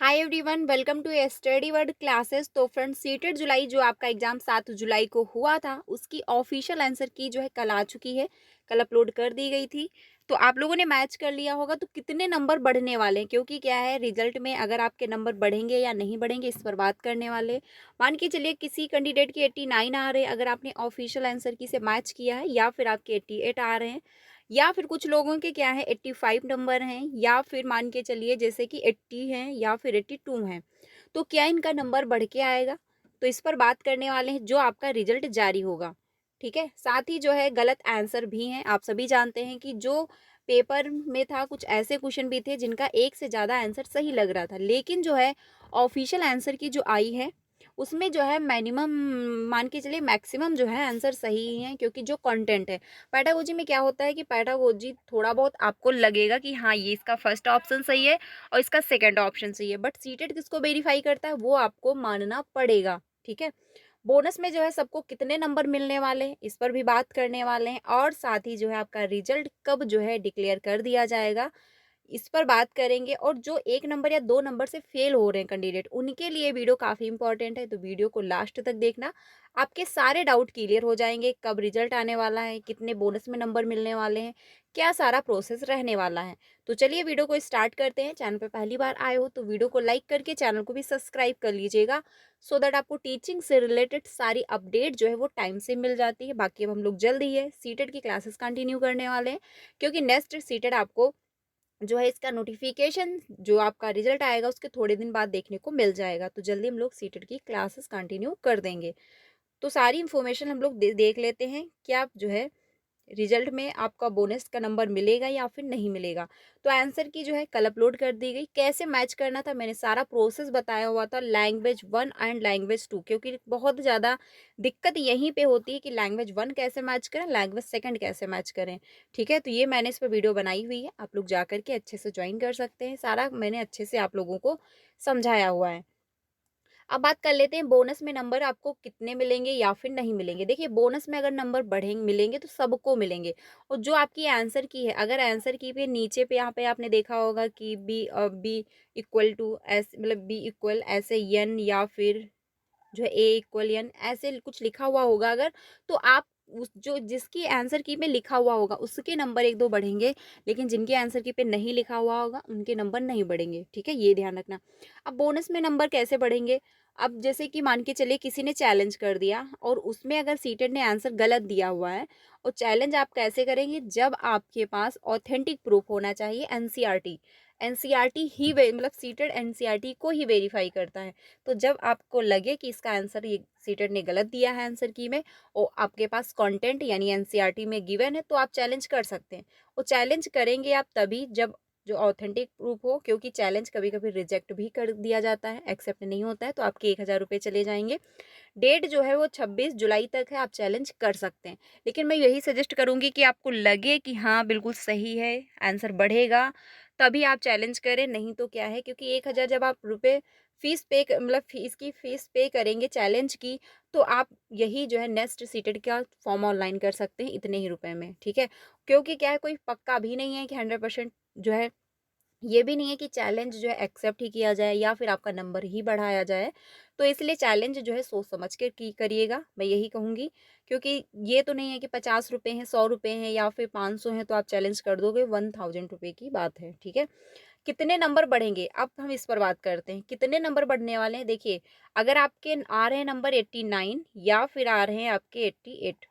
Hi everyone, welcome to study word classes. तो friends, CTET जुलाई जो आपका एग्जाम 7 जुलाई को हुआ था, उसकी ऑफिशियल आंसर की जो है कल आ चुकी है। कल अपलोड कर दी गई थी। तो आप लोगों ने मैच कर लिया होगा। तो कितने नंबर बढ़ने वाले हैं, क्योंकि क्या है रिजल्ट में अगर आपके नंबर बढ़ेंगे या नहीं बढ़ेंगे, इस पर बात करने वाले। मान के चलिए किसी कैंडिडेट की 89 आ रहे हैं, अगर आपने ऑफिशियल आंसर की से मैच किया है, या फिर आपके 88 आ रहे हैं, या फिर कुछ लोगों के क्या है 85 नंबर हैं, या फिर मान के चलिए जैसे कि 80 हैं या फिर 82 हैं। तो क्या इनका नंबर बढ़ के आएगा? तो इस पर बात करने वाले हैं जो आपका रिजल्ट जारी होगा। ठीक है, साथ ही जो है गलत आंसर भी हैं। आप सभी जानते हैं कि जो पेपर में था, कुछ ऐसे क्वेश्चन भी थे जिनका एक से ज़्यादा आंसर सही लग रहा था, लेकिन जो है ऑफिशियल आंसर की जो आई है उसमें जो है मिनिमम, मान के चलिए मैक्सिमम जो है आंसर सही ही है, क्योंकि जो कंटेंट है पैडागोजी में क्या होता है कि पैडागोजी थोड़ा बहुत आपको लगेगा कि हाँ ये इसका फर्स्ट ऑप्शन सही है और इसका सेकंड ऑप्शन सही है, बट सीटेड किसको वेरीफाई करता है वो आपको मानना पड़ेगा। ठीक है, बोनस में जो है सबको कितने नंबर मिलने वाले हैं इस पर भी बात करने वाले हैं, और साथ ही जो है आपका रिजल्ट कब जो है डिक्लेयर कर दिया जाएगा इस पर बात करेंगे। और जो 1 नंबर या 2 नंबर से फेल हो रहे हैं कैंडिडेट, उनके लिए वीडियो काफ़ी इंपॉर्टेंट है, तो वीडियो को लास्ट तक देखना। आपके सारे डाउट क्लियर हो जाएंगे, कब रिजल्ट आने वाला है, कितने बोनस में नंबर मिलने वाले हैं, क्या सारा प्रोसेस रहने वाला है। तो चलिए वीडियो को स्टार्ट करते हैं। चैनल पर पहली बार आए हो तो वीडियो को लाइक करके चैनल को भी सब्सक्राइब कर लीजिएगा, सो दैट आपको टीचिंग से रिलेटेड सारी अपडेट जो है वो टाइम से मिल जाती है। बाकी अब हम लोग जल्द ही है सीटेड की क्लासेस कंटिन्यू करने वाले हैं, क्योंकि नेक्स्ट सीटेड आपको जो है इसका नोटिफिकेशन जो आपका रिजल्ट आएगा उसके थोड़े दिन बाद देखने को मिल जाएगा। तो जल्दी हम लोग सीटेट की क्लासेस कंटिन्यू कर देंगे। तो सारी इन्फॉर्मेशन हम लोग देख लेते हैं, क्या जो है रिजल्ट में आपका बोनस का नंबर मिलेगा या फिर नहीं मिलेगा। तो आंसर की जो है कल अपलोड कर दी गई। कैसे मैच करना था मैंने सारा प्रोसेस बताया हुआ था, लैंग्वेज 1 एंड लैंग्वेज 2, क्योंकि बहुत ज़्यादा दिक्कत यहीं पे होती है कि लैंग्वेज 1 कैसे मैच करें, लैंग्वेज सेकंड कैसे मैच करें। ठीक है, तो ये मैंने इस पर वीडियो बनाई हुई है, आप लोग जा करके अच्छे से ज्वाइन कर सकते हैं। सारा मैंने अच्छे से आप लोगों को समझाया हुआ है। अब बात कर लेते हैं बोनस में नंबर आपको कितने मिलेंगे या फिर नहीं मिलेंगे। देखिए, बोनस में अगर नंबर बढ़ेंगे मिलेंगे तो सबको मिलेंगे। और जो आपकी आंसर की है, अगर आंसर की पे नीचे पे यहाँ पे आपने देखा होगा कि बी इक्वल टू एस, मतलब बी इक्वल ऐसे एन, या फिर जो है ए इक्वल एन, ऐसे कुछ लिखा हुआ होगा अगर, तो आप उस जो जिसकी आंसर की पे लिखा हुआ होगा उसके नंबर 1-2 बढ़ेंगे, लेकिन जिनके आंसर की पे नहीं लिखा हुआ होगा उनके नंबर नहीं बढ़ेंगे। ठीक है, ये ध्यान रखना। अब बोनस में नंबर कैसे बढ़ेंगे? अब जैसे कि मान के चलिए किसी ने चैलेंज कर दिया और उसमें अगर सीटेड ने आंसर गलत दिया हुआ है, और चैलेंज आप कैसे करेंगे, जब आपके पास ऑथेंटिक प्रूफ होना चाहिए। एनसीईआरटी एनसीईआरटी ही मतलब सीटेड एनसीईआरटी को ही वेरीफाई करता है। तो जब आपको लगे कि इसका आंसर ये सीटेड ने गलत दिया है आंसर की में, और आपके पास कंटेंट यानी एनसीईआरटी में गिवन है, तो आप चैलेंज कर सकते हैं। और चैलेंज करेंगे आप तभी जब जो ऑथेंटिक प्रूफ हो, क्योंकि चैलेंज कभी कभी रिजेक्ट भी कर दिया जाता है, एक्सेप्ट नहीं होता है, तो आपके 1,000 रुपये चले जाएंगे। डेट जो है वो 26 जुलाई तक है, आप चैलेंज कर सकते हैं। लेकिन मैं यही सजेस्ट करूंगी कि आपको लगे कि हाँ बिल्कुल सही है, आंसर बढ़ेगा, तभी आप चैलेंज करें। नहीं तो क्या है, क्योंकि 1,000 जब आप रुपये फीस पे मतलब फीस की फीस पे करेंगे चैलेंज की, तो आप यही जो है नेक्स्ट सीटेड का फॉर्म ऑनलाइन कर सकते हैं इतने ही रुपए में। ठीक है, क्योंकि क्या है, कोई पक्का भी नहीं है कि 100% जो है, ये भी नहीं है कि चैलेंज जो है एक्सेप्ट ही किया जाए या फिर आपका नंबर ही बढ़ाया जाए। तो इसलिए चैलेंज जो है सोच समझ के की करिएगा, मैं यही कहूँगी। क्योंकि ये तो नहीं है कि 50 रुपये हैं, 100 रुपये हैं या फिर 500 हैं तो आप चैलेंज कर दोगे, 1000 रुपये की बात है। ठीक है, कितने नंबर बढ़ेंगे अब हम इस पर बात करते हैं। कितने नंबर बढ़ने वाले हैं, देखिए, अगर आपके आ रहे हैं नंबर 89 या फिर आ रहे हैं आपके 88,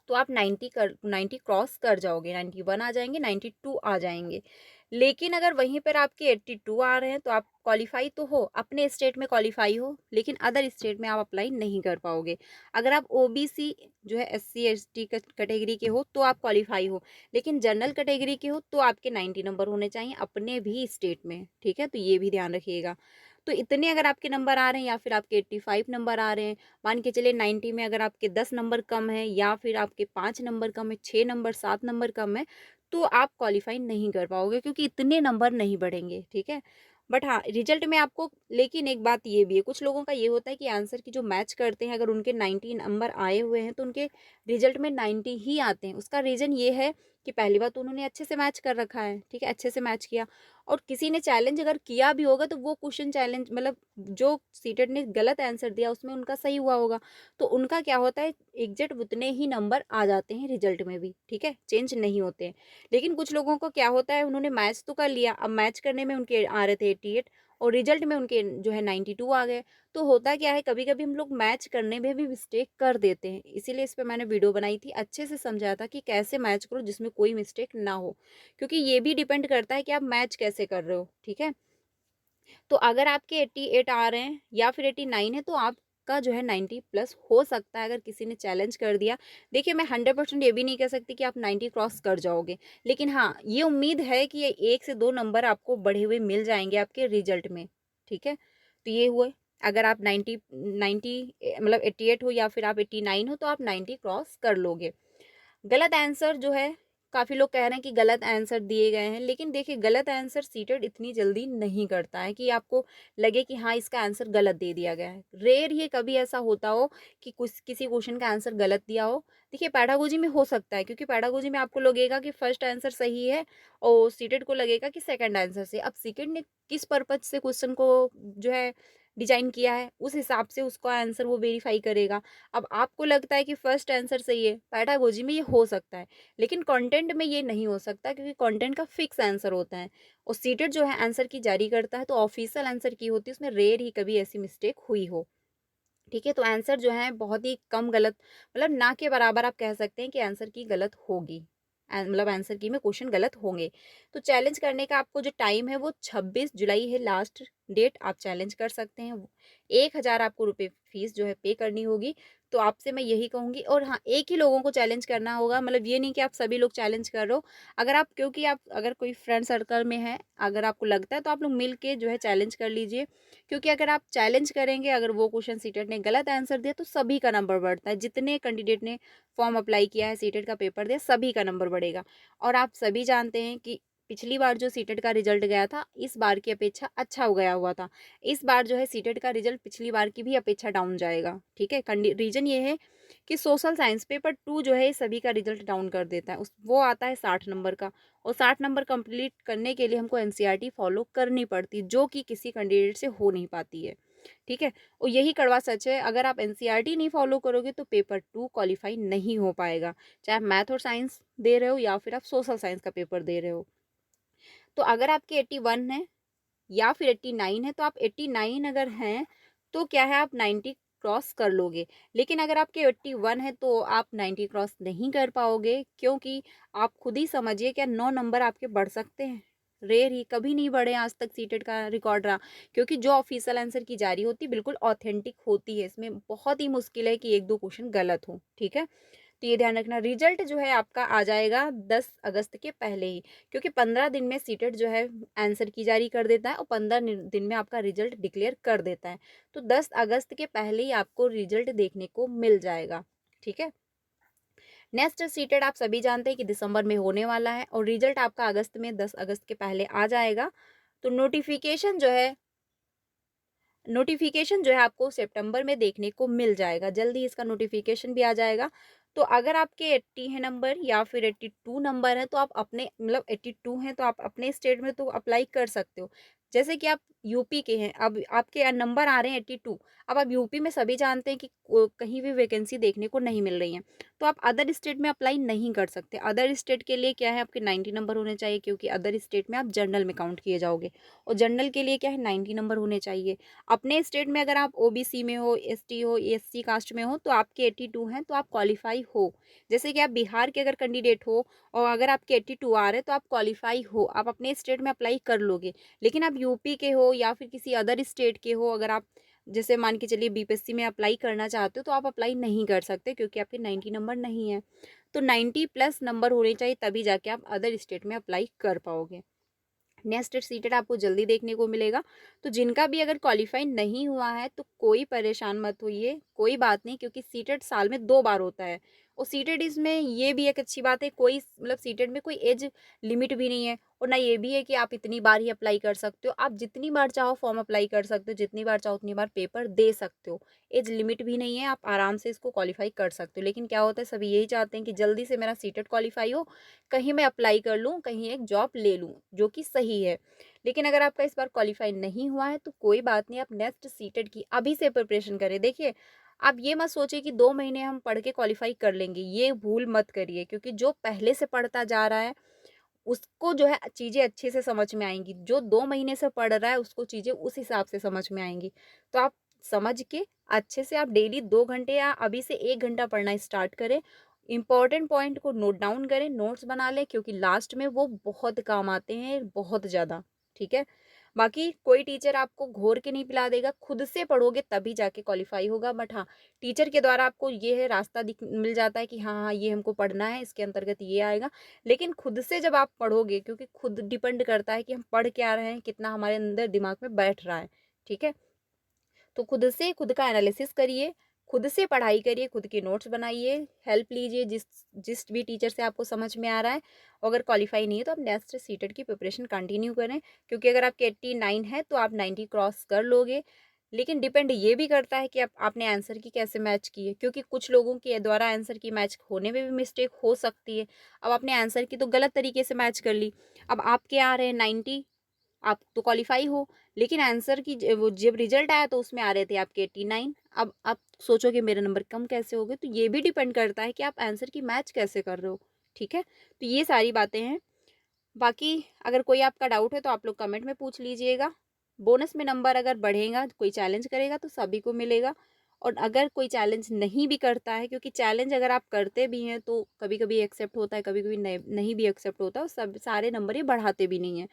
तो आप 90 क्रॉस कर जाओगे, 91 आ जाएंगे, 92 आ जाएंगे। लेकिन अगर वहीं पर आपके 82 आ रहे हैं तो आप क्वालिफाई तो हो, अपने स्टेट में क्वालिफाई हो, लेकिन अदर स्टेट में आप अप्लाई नहीं कर पाओगे। अगर आप ओबीसी जो है एससी एसटी कैटेगरी के हो तो आप क्वालिफाई हो, लेकिन जनरल कैटेगरी के हो तो आपके 90 नंबर होने चाहिए अपने भी स्टेट में। ठीक है, तो ये भी ध्यान रखिएगा। तो इतने अगर आपके नंबर आ रहे हैं या फिर आपके 85 नंबर आ रहे हैं, मान के चलिए 90 में अगर आपके 10 नंबर कम है या फिर आपके 5 नंबर कम है, 6 नंबर 7 नंबर कम है, तो आप क्वालिफाई नहीं कर पाओगे, क्योंकि इतने नंबर नहीं बढ़ेंगे। ठीक है, बट हाँ रिजल्ट में आपको, लेकिन एक बात ये भी है, कुछ लोगों का ये होता है कि आंसर की जो मैच करते हैं, अगर उनके 90 नंबर आए हुए हैं तो उनके रिजल्ट में 90 ही आते हैं। उसका रीज़न ये है कि पहली बात तो उन्होंने अच्छे से मैच कर रखा है, ठीक है, अच्छे से मैच किया। और किसी ने चैलेंज अगर किया भी होगा तो वो क्वेश्चन चैलेंज मतलब जो सीटेट ने गलत आंसर दिया उसमें उनका सही हुआ होगा, तो उनका क्या होता है एग्जैक्ट उतने ही नंबर आ जाते हैं रिजल्ट में भी, ठीक है, चेंज नहीं होते हैं। लेकिन कुछ लोगों को क्या होता है उन्होंने मैच तो कर लिया, अब मैच करने में उनके आ रहे थे 88 और रिजल्ट में उनके जो है 92 आ गए। तो होता क्या है कभी कभी हम लोग मैच करने में भी मिस्टेक कर देते हैं, इसीलिए इस पर मैंने वीडियो बनाई थी, अच्छे से समझाया था कि कैसे मैच करो जिसमें कोई मिस्टेक ना हो, क्योंकि ये भी डिपेंड करता है कि आप मैच कैसे कर रहे हो, ठीक है। तो अगर आपके 88 आ रहे हैं या फिर 89 है तो आपका जो है 90 प्लस हो सकता है अगर किसी ने चैलेंज कर दिया। देखिए मैं 100% ये भी नहीं कह सकती कि आप 90 क्रॉस कर जाओगे, लेकिन हाँ ये उम्मीद है कि ये 1 से 2 नंबर आपको बढ़े हुए मिल जाएंगे आपके रिजल्ट में, ठीक है। तो ये हुए, अगर आप 90 मतलब 88 हो या फिर आप 89 हो तो आप 90 क्रॉस कर लोगे। गलत आंसर जो है काफ़ी लोग कह रहे हैं कि गलत आंसर दिए गए हैं, लेकिन देखिए गलत आंसर सीटेड इतनी जल्दी नहीं करता है कि आपको लगे कि हाँ इसका आंसर गलत दे दिया गया है। रेयर ही कभी ऐसा होता हो कि कुछ किसी क्वेश्चन का आंसर गलत दिया हो। देखिए पैडागोजी में हो सकता है, क्योंकि पैडागोजी में आपको लगेगा कि फर्स्ट आंसर सही है और सीटेड को लगेगा कि सेकंड आंसर से। अब सीटेड ने किस पर्पज से क्वेश्चन को जो है डिजाइन किया है उस हिसाब से उसका आंसर वो वेरीफाई करेगा। अब आपको लगता है कि फर्स्ट आंसर सही है, पैडागोजी में ये हो सकता है, लेकिन कंटेंट में ये नहीं हो सकता क्योंकि कंटेंट का फिक्स आंसर होता है और सीटेट जो है आंसर की जारी करता है तो ऑफिशियल आंसर की होती है, उसमें रेयर ही कभी ऐसी मिस्टेक हुई हो, ठीक है। तो आंसर जो है बहुत ही कम गलत, मतलब ना के बराबर आप कह सकते हैं कि आंसर की गलत होगी, मतलब आंसर की में क्वेश्चन गलत होंगे। तो चैलेंज करने का आपको जो टाइम है वो 26 जुलाई है लास्ट डेट, आप चैलेंज कर सकते हैं। 1,000 आपको रुपये फीस जो है पे करनी होगी। तो आपसे मैं यही कहूँगी, और हाँ एक ही लोगों को चैलेंज करना होगा, मतलब ये नहीं कि आप सभी लोग चैलेंज कर रहे हो। अगर आप क्योंकि आप अगर कोई फ्रेंड सर्कल में है, अगर आपको लगता है तो आप लोग मिल के जो है चैलेंज कर लीजिए, क्योंकि अगर आप चैलेंज करेंगे, अगर वो क्वेश्चन सीटेट ने गलत आंसर दिया तो सभी का नंबर बढ़ता है, जितने कैंडिडेट ने फॉर्म अप्लाई किया है सीटेट का पेपर दिया सभी का नंबर बढ़ेगा। और आप सभी जानते हैं कि पिछली बार जो सीटेट का रिजल्ट गया था इस बार की अपेक्षा अच्छा हो गया हुआ था। इस बार जो है सीटेट का रिजल्ट पिछली बार की भी अपेक्षा डाउन जाएगा, ठीक है। रीजन ये है कि सोशल साइंस पेपर 2 जो है सभी का रिजल्ट डाउन कर देता है, उस वो आता है 60 नंबर का, और 60 नंबर कंप्लीट करने के लिए हमको एनसीईआरटी फॉलो करनी पड़ती, जो कि किसी कैंडिडेट से हो नहीं पाती है, ठीक है। और यही कड़वा सच है, अगर आप एनसीईआरटी नहीं फॉलो करोगे तो पेपर 2 क्वालिफाई नहीं हो पाएगा, चाहे आप मैथ और साइंस दे रहे हो या फिर आप सोशल साइंस का पेपर दे रहे हो। तो अगर आपके 81 है या फिर 89 है तो आप 89 अगर हैं तो क्या है आप 90 क्रॉस कर लोगे। लेकिन अगर आपके 81 है तो आप 90 क्रॉस नहीं कर पाओगे, क्योंकि आप खुद ही समझिए क्या 9 नंबर आपके बढ़ सकते हैं, रेयर ही, कभी नहीं बढ़े आज तक सीटेट का रिकॉर्ड रहा, क्योंकि जो ऑफिशियल आंसर की जारी होती है बिल्कुल ऑथेंटिक होती है, इसमें बहुत ही मुश्किल है कि 1-2 क्वेश्चन गलत हो, ठीक है। तो ये ध्यान रखना, रिजल्ट जो है आपका आ जाएगा 10 अगस्त के पहले ही, क्योंकि 15 दिन में सीटेट जो है आंसर की जारी कर देता है और 15 दिन में आपका रिजल्ट डिक्लेयर कर देता है। तो 10 अगस्त के पहले ही आपको रिजल्ट देखने को मिल जाएगा, ठीक है। नेक्स्ट सीटेट आप सभी जानते हैं कि दिसंबर में होने वाला है और रिजल्ट आपका अगस्त में 10 अगस्त के पहले आ जाएगा। तो नोटिफिकेशन जो है आपको सितंबर में देखने को मिल जाएगा, जल्दी इसका नोटिफिकेशन भी आ जाएगा। तो अगर आपके 80 है नंबर या फिर 82 नंबर है तो आप अपने मतलब 82 हैं तो आप अपने स्टेट में तो अप्लाई कर सकते हो। जैसे कि आप यूपी के हैं, अब आपके नंबर आ रहे हैं 82, अब आप यूपी में सभी जानते हैं कि कहीं भी वैकेंसी देखने को नहीं मिल रही है, तो आप अदर स्टेट में अप्लाई नहीं कर सकते। अदर स्टेट के लिए क्या है आपके 90 नंबर होने चाहिए, क्योंकि अदर स्टेट में आप जनरल में काउंट किए जाओगे, और जनरल के लिए क्या है 90 नंबर होने चाहिए। अपने स्टेट में अगर आप ओबीसी में हो, एसटी हो, एससी कास्ट में हो तो आपके 82 हैं तो आप क्वालिफाई हो। जैसे कि आप बिहार के अगर कैंडिडेट हो और अगर आपके 82 आ रहे हैं तो आप क्वालिफाई हो, आप अपने स्टेट में अप्लाई कर लोगे। लेकिन आप यूपी के हो या फिर किसी अदर स्टेट के हो, अगर आप जैसे मान के चलिए बीपीएससी में अप्लाई करना चाहते हो तो आप अप्लाई नहीं कर सकते, क्योंकि आपके 90 नंबर नहीं है। तो 90 प्लस नंबर होने चाहिए तभी जाके आप अदर स्टेट में अप्लाई कर पाओगे। नेक्स्ट सीटेड आपको जल्दी देखने को मिलेगा। तो जिनका भी अगर क्वालिफाई नहीं हुआ है तो कोई परेशान मत होइए, कोई बात नहीं, क्योंकि सीटेड साल में 2 बार होता है। और सीटेड इसमें ये भी एक अच्छी बात है, कोई मतलब सीटेड में कोई एज लिमिट भी नहीं है, और ना ये भी है कि आप इतनी बार ही अप्लाई कर सकते हो। आप जितनी बार चाहो फॉर्म अप्लाई कर सकते हो, जितनी बार चाहो उतनी बार पेपर दे सकते हो। एज लिमिट भी नहीं है, आप आराम से इसको क्वालिफाई कर सकते हो। लेकिन क्या होता है, सभी यही चाहते हैं कि जल्दी से मेरा सीटेट क्वालिफाई हो, कहीं मैं अप्लाई कर लूँ, कहीं एक जॉब ले लूँ, जो कि सही है। लेकिन अगर आपका इस बार क्वालिफाई नहीं हुआ है तो कोई बात नहीं, आप नेक्स्ट सीटेट की अभी से प्रिपरेशन करें। देखिए, आप ये मत सोचिए कि 2 महीने हम पढ़ के क्वालिफाई कर लेंगे, ये भूल मत करिए, क्योंकि जो पहले से पढ़ता जा रहा है उसको जो है चीज़ें अच्छे से समझ में आएँगी। जो 2 महीने से पढ़ रहा है उसको चीज़ें उस हिसाब से समझ में आएँगी। तो आप समझ के अच्छे से आप डेली 2 घंटे या अभी से 1 घंटा पढ़ना स्टार्ट करें। इम्पोर्टेंट पॉइंट को नोट डाउन करें, नोट्स बना लें, क्योंकि लास्ट में वो बहुत काम आते हैं, बहुत ज़्यादा, ठीक है? बाकी कोई टीचर आपको घोर के नहीं पिला देगा, खुद से पढ़ोगे तभी जाके क्वालिफ़ाई होगा। बट हाँ, टीचर के द्वारा आपको ये है रास्ता दिख मिल जाता है कि हाँ, हाँ, ये हमको पढ़ना है, इसके अंतर्गत ये आएगा। लेकिन खुद से जब आप पढ़ोगे, क्योंकि खुद डिपेंड करता है कि हम पढ़ क्या रहे हैं, कितना हमारे अंदर दिमाग में बैठ रहा है, ठीक है? तो खुद से खुद का एनालिसिस करिए, खुद से पढ़ाई करिए, खुद के नोट्स बनाइए, हेल्प लीजिए जिस जिस भी टीचर से आपको समझ में आ रहा है। अगर क्वालिफाई नहीं है तो आप नेक्स्ट सीटेट की प्रिपरेशन कंटिन्यू करें, क्योंकि अगर आपके 89 है तो आप 90 क्रॉस कर लोगे। लेकिन डिपेंड ये भी करता है कि आप आपने आंसर की कैसे मैच की है, क्योंकि कुछ लोगों के द्वारा आंसर की मैच होने में भी मिस्टेक हो सकती है। अब आपने आंसर की तो गलत तरीके से मैच कर ली, अब आपके आ रहे हैं 90, आप तो क्वालिफाई हो, लेकिन आंसर की वो जब रिजल्ट आया तो उसमें आ रहे थे आपके 89। अब आप सोचोगे मेरे नंबर कम कैसे हो गए, तो ये भी डिपेंड करता है कि आप आंसर की मैच कैसे कर रहे हो, ठीक है? तो ये सारी बातें हैं। बाकी अगर कोई आपका डाउट है तो आप लोग कमेंट में पूछ लीजिएगा। बोनस में नंबर अगर बढ़ेगा, कोई चैलेंज करेगा तो सभी को मिलेगा। और अगर कोई चैलेंज नहीं भी करता है, क्योंकि चैलेंज अगर आप करते भी हैं तो कभी कभी एक्सेप्ट होता है, कभी कभी नहीं भी एक्सेप्ट होता है, और सब सारे नंबर ही बढ़ाते भी नहीं हैं।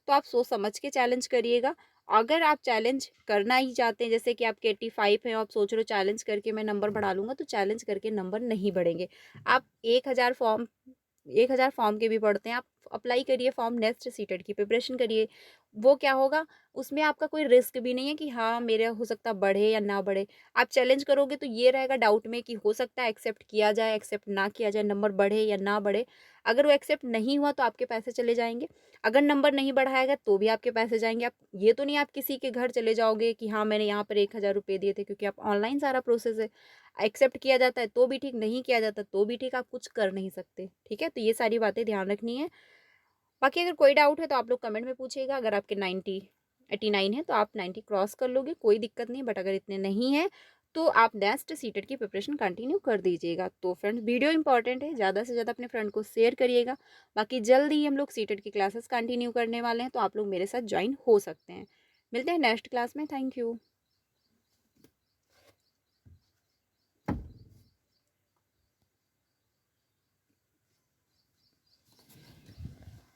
तो आप सोच समझ के चैलेंज करिएगा। अगर आप चैलेंज करना ही चाहते हैं, जैसे कि आपके 85 हैं, आप सोच रहे हो चैलेंज करके मैं नंबर बढ़ा लूँगा, तो चैलेंज करके नंबर नहीं बढ़ेंगे। आप 1000 फॉर्म के भी पढ़ते हैं, आप अप्लाई करिए फॉर्म, नेक्स्ट सीटेट की प्रिपरेशन करिए। वो क्या होगा, उसमें आपका कोई रिस्क भी नहीं है कि हाँ, मेरा हो सकता बढ़े या ना बढ़े। आप चैलेंज करोगे तो ये रहेगा डाउट में कि हो सकता है एक्सेप्ट किया जाए, एक्सेप्ट ना किया जाए, नंबर बढ़े या ना बढ़े। अगर वो एक्सेप्ट नहीं हुआ तो आपके पैसे चले जाएँगे। अगर नंबर नहीं बढ़ाएगा तो भी आपके पैसे जाएँगे। आप ये तो नहीं आप किसी के घर चले जाओगे कि हाँ, मैंने यहाँ पर 1000 रुपए दिए थे, क्योंकि आप ऑनलाइन सारा प्रोसेस है। एक्सेप्ट किया जाता है तो भी ठीक, नहीं किया जाता तो भी ठीक, आप कुछ कर नहीं सकते, ठीक है? तो ये सारी बातें ध्यान रखनी है। बाकी अगर कोई डाउट है तो आप लोग कमेंट में पूछिएगा। अगर आपके 89 है तो आप 90 क्रॉस कर लोगे, कोई दिक्कत नहीं। बट अगर इतने नहीं है तो आप नेक्स्ट सीटेट की प्रिपरेशन कंटिन्यू कर दीजिएगा। तो फ्रेंड्स, वीडियो इंपॉर्टेंट है, ज़्यादा से ज़्यादा अपने फ्रेंड को शेयर करिएगा। बाकी जल्द ही हम लोग सीटेट की क्लासेस कंटिन्यू करने वाले हैं, तो आप लोग मेरे साथ ज्वाइन हो सकते हैं। मिलते हैं नेक्स्ट क्लास में। Thank you.